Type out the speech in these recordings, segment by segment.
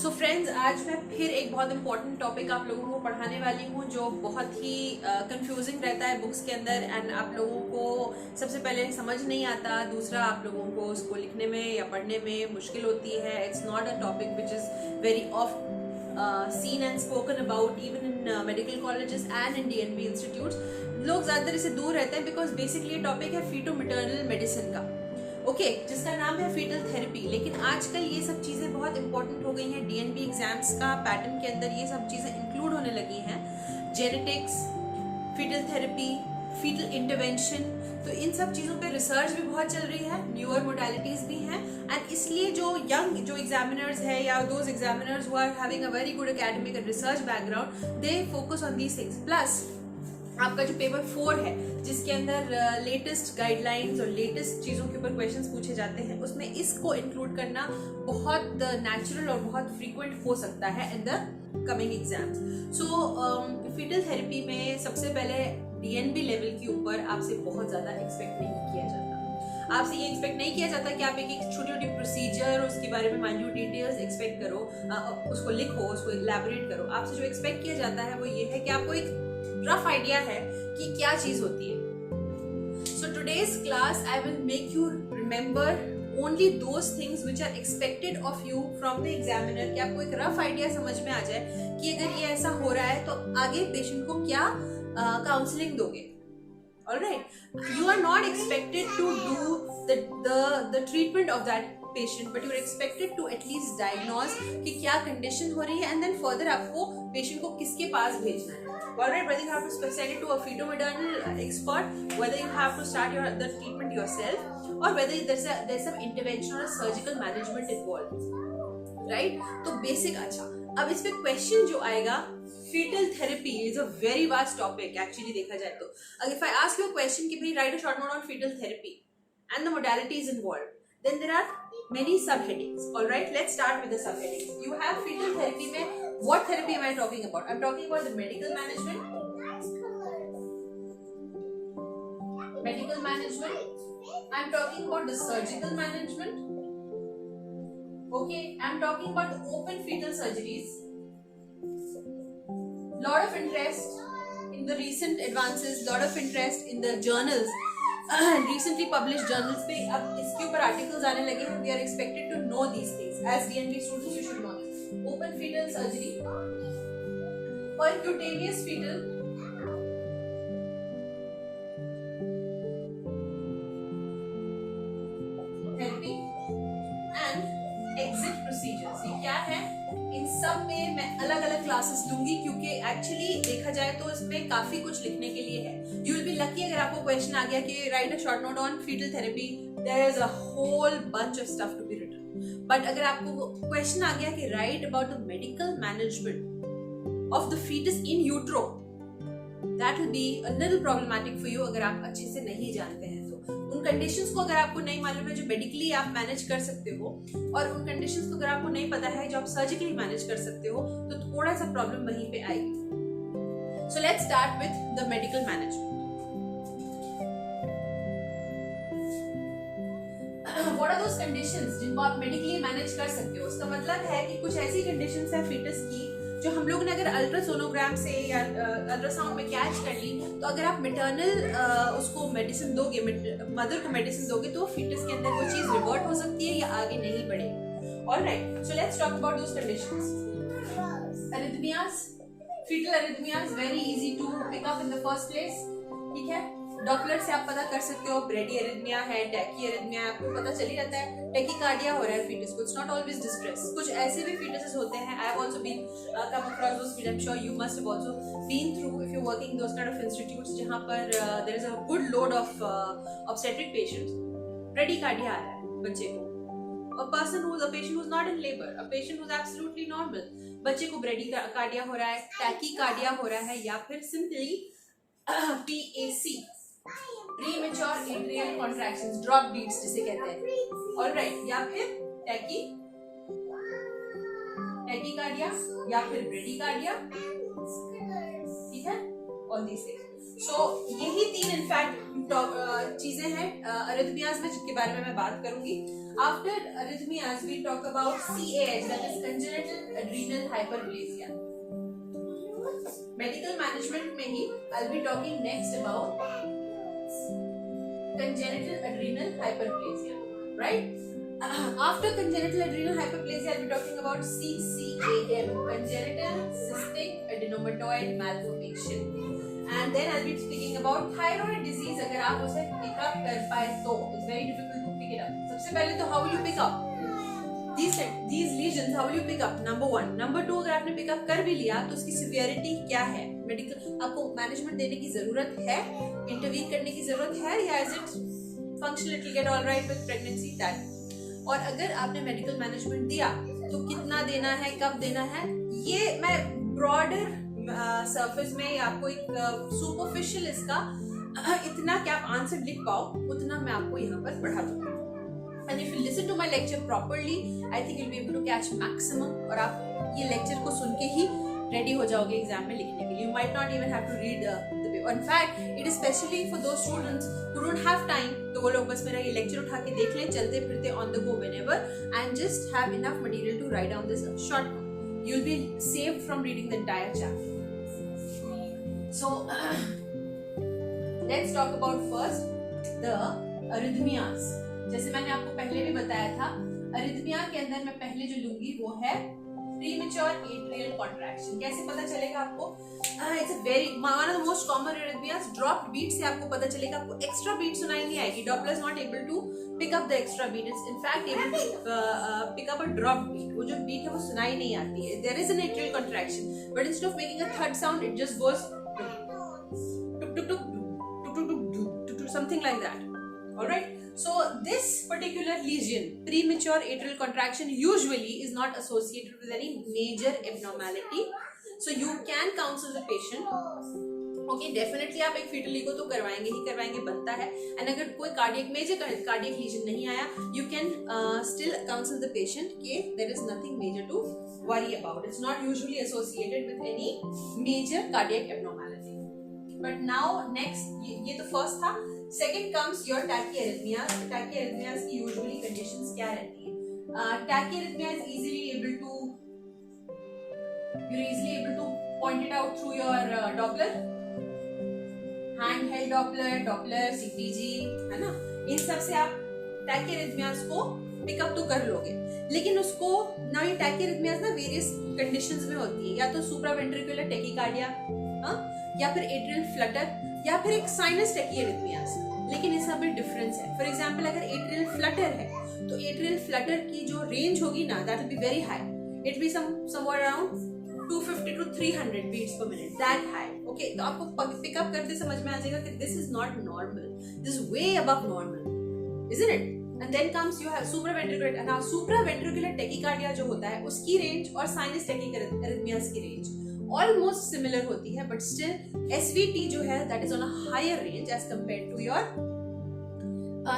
So friends, आज मैं फिर एक बहुत इंपॉर्टेंट टॉपिक आप लोगों को पढ़ाने वाली हूँ जो बहुत ही कंफ्यूजिंग रहता है बुक्स के अंदर एंड आप लोगों को सबसे पहले समझ नहीं आता, दूसरा आप लोगों को उसको लिखने में या पढ़ने में मुश्किल होती है. It's not a topic which is very of seen and spoken about even in medical colleges and in DNB institutes. लोग ज़्यादातर इससे दूर रहते हैं बिकॉज बेसिकली ये टॉपिक है फीटो मैटरनल मेडिसिन का. ओके, जिसका नाम है फीटल थेरेपी. लेकिन आजकल ये सब चीज़ें बहुत इंपॉर्टेंट हो गई हैं. डीएनबी एग्जाम्स का पैटर्न के अंदर ये सब चीज़ें इंक्लूड होने लगी हैं. Genetics, fetal therapy, fetal intervention, तो इन सब चीज़ों पे रिसर्च भी बहुत चल रही है, न्यूअर मोडालिटीज भी हैं. एंड इसलिए जो यंग जो एग्जामिनर्स है या those examiners who are having a very good academic and research background, they focus on these things. Plus आपका जो पेपर 4 है जिसके अंदर लेटेस्ट गाइडलाइंस और लेटेस्ट चीज़ों के ऊपर क्वेश्चंस पूछे जाते हैं, उसमें इसको इंक्लूड करना बहुत नेचुरल और बहुत फ्रीक्वेंट हो सकता है in the coming exams. So fetal therapy में सबसे पहले डीएनबी लेवल के ऊपर आपसे बहुत ज़्यादा एक्सपेक्ट नहीं किया जाता. आपसे ये एक्सपेक्ट नहीं किया जाता कि आप एक छोटी छोटी प्रोसीजर उसके बारे में माइन्यूट डिटेल्स एक्सपेक्ट करो, उसको लिखो, उसको इलैबोरेट करो. आपसे जो एक्सपेक्ट किया जाता है वो ये है कि आपको एक रफ आइडिया है कि क्या चीज होती है. So today's class I will make you remember only those things which are expected of you from the examiner, कि आपको एक रफ आइडिया समझ में आ जाए कि अगर ये ऐसा हो रहा है तो आगे पेशेंट को क्या काउंसलिंग दोगे. Alright, you are not expected to do the treatment of that patient, but you are expected to at least diagnose कि क्या condition हो रही है and then further आपको patient को किसके पास भेजना है. Alright, whether you have to send it to a feto-maternal expert, whether you have to start the treatment yourself, or whether there's some intervention or a surgical management involved. Right? तो basic. अच्छा, अब इस पे question जो आएगा, fetal therapy is a very vast topic actually देखा जाए तो. If I ask you a question कि भाई write a short note on fetal therapy and the modalities involved, then there are many subheadings. All right, let's start with the subheadings. You have fetal therapy में what therapy am I talking about? I'm talking about the medical management. I'm talking about the surgical management. Okay, I'm talking about the open fetal surgeries. Lot of interest in the recent advances, lot of interest in the journals, recently published journals पे अब इसके ऊपर articles आने लगे हैं. We are expected to know these things as DNB students. You should know this. Open fetal surgery, percutaneous fetal therapy and exit procedures. ये क्या है? इन सब में मैं अलग अलग क्लासेस लूंगी क्योंकि एक्चुअली देखा जाए तो इसमें काफी कुछ लिखने के लिए है. यू विल बी लकी अगर आपको क्वेश्चन आ गया कि write a short note on fetal therapy. There is a whole bunch of stuff to be written. But अगर आपको क्वेश्चन आ गया कि write about the medical management of the fetus in utero, that will be a little problematic for you अगर आप अच्छे से नहीं जानते हैं. उन कंडीशंस को अगर आपको नहीं मालूम है जो मेडिकली आप मैनेज कर सकते हो, और उन कंडीशंस को अगर आपको नहीं पता है जो आप सर्जिकली मैनेज कर सकते हो, तो थोड़ा सा प्रॉब्लम वहीं पे आएगी. So let's start with the medical management. What are those conditions जिनको आप मेडिकली मैनेज कर सकते हो? उसका मतलब है कि कुछ ऐसी कंडीशंस है फीटस की जो हम लोग ने अगर अल्ट्रासोनोग्राम से या अल्ट्रासाउंड में कैच कर ली, तो अगर आप मैटरनल उसको मेडिसिन दोगे, मदर को मेडिसिन दोगे, तो फीटस के अंदर वो चीज रिवर्ट हो सकती है या आगे नहीं बढ़ेगी. Alright, so let's talk about those conditions. Arrhythmias, fetal arrhythmias very easy to pick up in the first place. ठीक है, डॉपलर से आप पता कर सकते हो ब्रेडी अरिथमिया है, टैकी अरिथमिया है, आपको पता चल ही रहता है. टैकीकार्डिया हो रहा है फीटस को, इट्स नॉट ऑलवेज डिस्ट्रेस. कुछ ऐसे भी फीटसेस होते हैं. I have also been come across those feet. I am sure you must have also been through if you are working those kind of institutes जहां पर there is a good load of obstetric patients. Bradycardia आ रहा है बच्चे को. A patient who's not in labor, a patient who's absolutely normal, बच्चे को ब्रेडीकार्डिया हो रहा है, टैकीकार्डिया हो रहा है, या फिर simply PAC, premature atrial contractions, drop beats जिसे कहते हैं. ऑलराइट, या फिर टैकीकार्डिया या फिर ब्रेडीकार्डिया. ठीक है, ऑल दीस थिंग्स. सो यही 3 इनफैक्ट चीजें हैं अरिथमियाज में जिनके बारे में मैं बात करूंगी. After arrhythmias we talk about CAH, that is congenital adrenal hyperplasia. Medical management में ही I will be talking next about congenital adrenal hyperplasia, right? After congenital adrenal hyperplasia, I'll be talking about CCAM, congenital cystic adenomatoid malformation, and then I'll be speaking about thyroid disease. अगर आप उसे pick up कर पाए तो it's very difficult to pick it up. सबसे पहले तो how will you pick up these lesions? How will you pick up? Number 1. Number 2, अगर आपने pick up कर भी लिया तो उसकी severity क्या है? मेडिकल आपको मैनेजमेंट देने की जरूरत है, इंटरवीन करने की जरूरत है, या is it functional, it will get all right with pregnancy, that. और अगर आपने मेडिकल मैनेजमेंट दिया तो कितना देना है, कब देना है, ये मैं ब्रॉडर सरफेस में आपको एक सुपरफिशियल इसका इतना क्या आप आंसर लिख पाओ उतना मैं आपको यहाँ पर पढ़ा दूंगा. And if you listen to my lecture properly, I think you'll be able to catch maximum. और आप ये लेक्चर को सुन के ही रेडी हो जाओगे एग्जाम में लिखने के लिए. You might not even have to read the paper. In fact, it is specially for those students who don't have time. तो वो लोग बस मेरा ये लेक्चर उठा के देख लें चलते फिरते on the go whenever, and just have enough material to write down this short one. You'll be saved from reading the entire chapter. So let's talk about first the arrhythmias. जैसे मैंने आपको पहले भी बताया था, अरिथमिया के अंदर मैं पहले जो लूंगी वो है प्रीमेच्योर एट्रियल कॉन्ट्रैक्शन. कैसे पता चलेगा आपको? It's a very one of the most common arrhythmias. Dropped beat से आपको पता चलेगा. आपको एक्स्ट्रा बीट सुनाई नहीं आएगी. Doppler is not able to pick up the extra beat. It's in fact able to pick up a dropped beat. वो जो बीट है वो सुनाई नहीं आती है. There is an atrial contraction, but instead of making a third sound it just goes टुक टुक टुक टुक टुक something like that. Alright, so this particular lesion, premature atrial contraction, usually is not associated with any major abnormality. So you can counsel the patient. Okay, definitely आप एक fetal echo तो करवाएंगे ही करवाएंगे, बनता है. And अगर कोई major cardiac lesion नहीं आया, you can still counsel the patient कि there is nothing major to worry about. It's not usually associated with any major cardiac abnormality. But now next, ये तो first था. Second comes your tachyarrhythmias. Tachyarrhythmias की usually conditions क्या रहती है? Tachyarrhythmia is you're easily able to point it out through your Doppler, handheld Doppler, CTG, है ना? इन सब से आप tachyarrhythmias को पिकअप तो कर लोगे. लेकिन उसको ना ये tachyarrhythmias ना वेरियस कंडीशंस में होती है. या तो supraventricular tachycardia, या फिर एट्रियल फ्लटर, या फिर एक साइनस टैकीआर्rhythmias. लेकिन इसमें भी डिफरेंस है. फॉर एग्जांपल अगर एट्रियल फ्लटर है तो एट्रियल फ्लटर की जो रेंज होगी ना, that will be very high. It be somewhere around 250 to 300 beats per minute, that high. Okay, तो आपको पिकअप करते समझ में आ जाएगा कि this is not normal, this is way above normal, isn't it? And then comes you have supraventricular. Now supraventricular tachycardia जो होता है उसकी रेंज और साइनस टैकीआर्rhythmias की रेंज ऑलमोस्ट सिमिलर होती है, बट स्टिल SVT जो है that is on a higher range as compared to your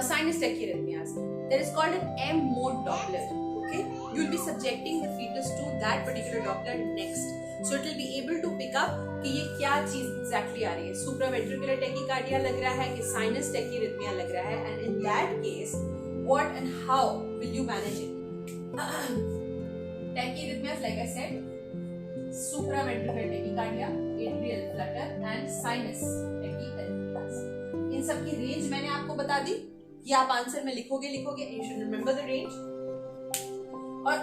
sinus tachyarrhythmias. That is called an M mode Doppler. Okay, you will be subjecting the fetus to that particular Doppler next, so it will be able to pick up कि ये क्या चीज exactly आ रही है. supraventricular tachycardia लग रहा है कि sinus tachyarrhythmia लग रहा है, and in that case what and how will you manage it? Tachyarrhythmias, like I said, supraventricular tachycardia, atrial flutter and sinus tachyarrhythmias. इन सब की रेंज मैंने आपको बता दी कि आप आंसर में लिखोगे. You should remember the range. और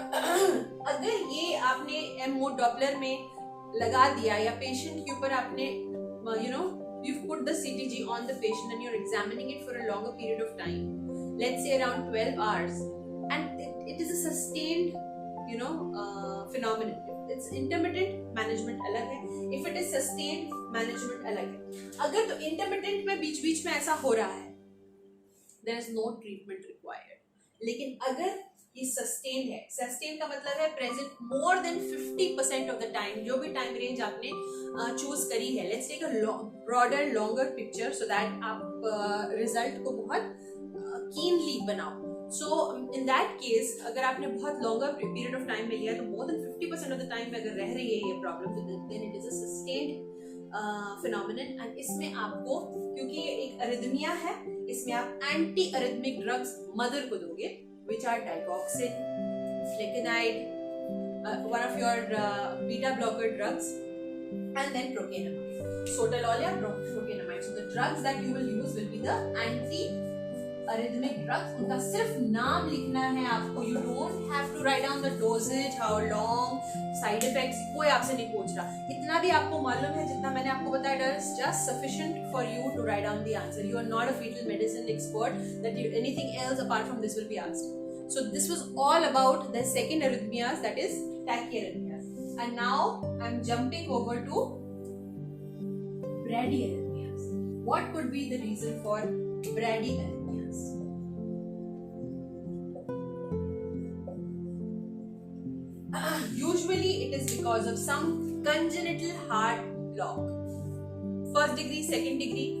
अगर ये आपने M mode Doppler में लगा दिया या पेशेंट के ऊपर आपने you've put the CTG on the patient and you're examining it for a longer period of time, let's say around 12 hours, and it is a sustained phenomenon. It's intermittent, management अलग है. If it is sustained, management अलग है. अगर तो intermittent में बीच बीच में ऐसा हो रहा है, there is no treatment required. लेकिन अगर ये sustained है, sustained का मतलब है present more than 50% of the time, जो भी time range आपने choose करी है. Let's take a broader, longer picture so that आप result को बहुत keenly बनाओ. So in that case, अगर आपने बहुत longer period of time में लिया तो more than 50% of the time में अगर रह रही है ये problem, then it is a sustained phenomenon, and इसमें आपको, क्योंकि ये एक अरिथमिया है, इसमें आप एंटी अरिथमिक ड्रग्स मदर को दोगे, which are digoxin, flecainide, one of your beta blocker drugs, and then procainamide. Sotalol या procainamide. So the drugs that you will use will be the anti-arrhythmic drugs. उनका सिर्फ नाम लिखना है आपको. You don't have to write down the dosage, how long, side effects. कोई आपसे नहीं पूछ रहा. इतना भी आपको मालूम है जितना मैंने आपको बताया. It is just sufficient for you to write down the answer. You are not a fetal medicine expert that anything else apart from this will be asked. So this was all about the second arrhythmias, that is tachyarrhythmias. And now I'm jumping over to bradyarrhythmias. What could be the reason for bradyarrhythmias? Usually it is because of some congenital heart block. First degree, second degree,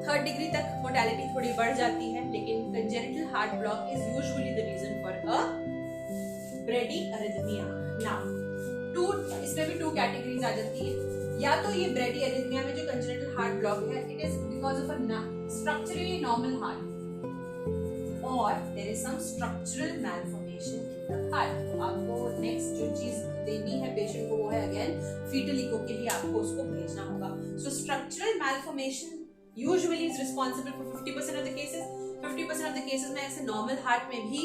third degree तक mortality थोड़ी बढ़ जाती है, लेकिन congenital heart block is usually the reason for a bradyarrhythmia. Now इसमें भी two categories आ जाती है. या तो ये ब्रेडीअरिथमिया में जो कंजेनिटल हार्ट ब्लॉक है, it is because of a structurally normal heart, और there is some structural malformation in the heart. तो आपको नेक्स्ट जो चीज देनी है पेशेंट को वो है अगेन फीटल इको के लिए आपको उसको भेजना होगा. सो structural malformation usually is responsible for 50% of the cases. 50% of the cases में ऐसे normal heart में भी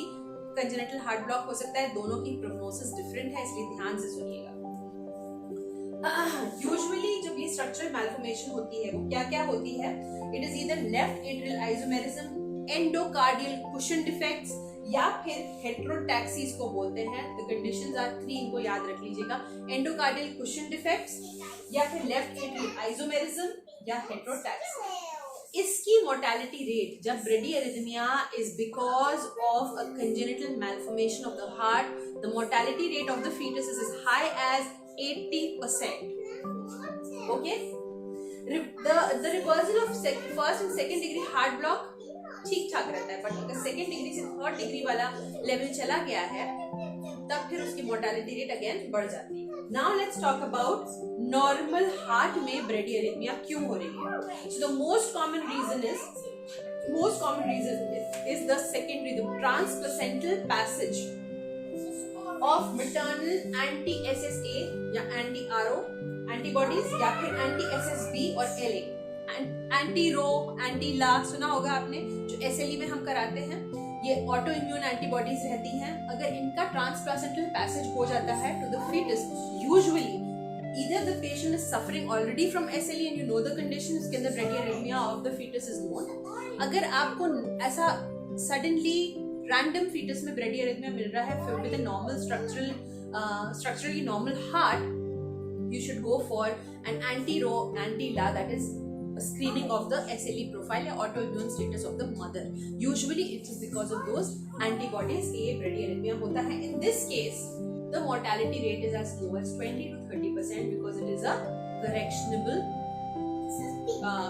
congenital heart block हो सकता है. दोनों की prognosis different है, इसलिए ध्यान से सुनिएगा. Usually जब ये structural malformation होती है वो क्या क्या होती है? It is either left atrial isomerism, endocardial cushion defects, या फिर heterotaxis को बोलते हैं. The conditions are 3, इनको याद रख लीजिएगा. endocardial cushion defects, या फिर left atrial isomerism, या heterotaxis. इसकी mortality rate जब bradyarrhythmia is because of a congenital malformation of the heart, the mortality rate of the fetus is as high as 80%. Okay? The reversal of first and second degree heart block ठीक ठाक रहता है, but अगर second degree से third degree वाला level चला गया है तब फिर उसकी मोर्टेलिटी रेट अगेन बढ़ जाती है. Now let's talk about normal heart में ब्रेडीअरिथमिया क्यों हो रही है. So the most common reason is the secondary, the transplacental passage of maternal anti SSA या एंटी RO एंटीबॉडीज, या फिर एंटी SSB और LA, anti Ro, anti La सुना होगा आपने, जो SLE में हम कराते हैं. ये ऑटो इम्यून एंटीबॉडीज रहती हैं. अगर इनका ट्रांसप्लेसेंटल पैसेज हो जाता है to the fetus, usually either the patient is suffering already from SLE and you know the condition, इसके अंदर bradyarrhythmia of the fetus is known. अगर आपको ऐसा suddenly random fetus में bradyarrhythmia मिल रहा है with a normal structurally normal heart, you should go for an anti-ro, anti-la, that is a screening of the SLE profile or autoimmune status of the mother. Usually it is because of those antibodies ये bradyarrhythmia होता है. In this case, the mortality rate is as low as 20 to 30% because it is a correctionable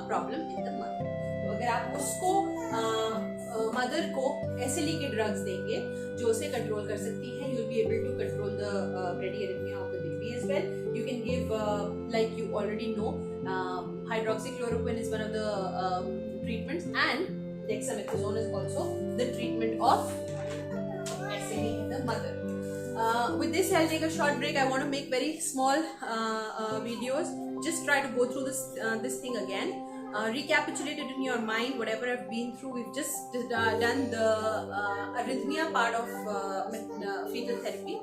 problem in the mother. तो अगर आप उसको mother को SLE के drugs देंगे जो उसे कंट्रोल कर सकती है, you will be able to control the bradyarrhythmia of the baby as well. You can give like you already know, hydroxychloroquine is one of the treatments, and dexamethasone is also the treatment of SLE in the mother. With this I'll take a short break. I want to make very small videos. Just try to go through this thing again. Recapitulate it in your mind, whatever I've been through. We've just done the arrhythmia part of fetal therapy.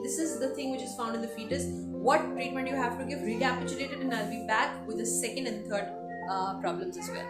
This is the thing which is found in the fetus. What treatment you have to give, recapitulate it, and I'll be back with the second and third problems as well.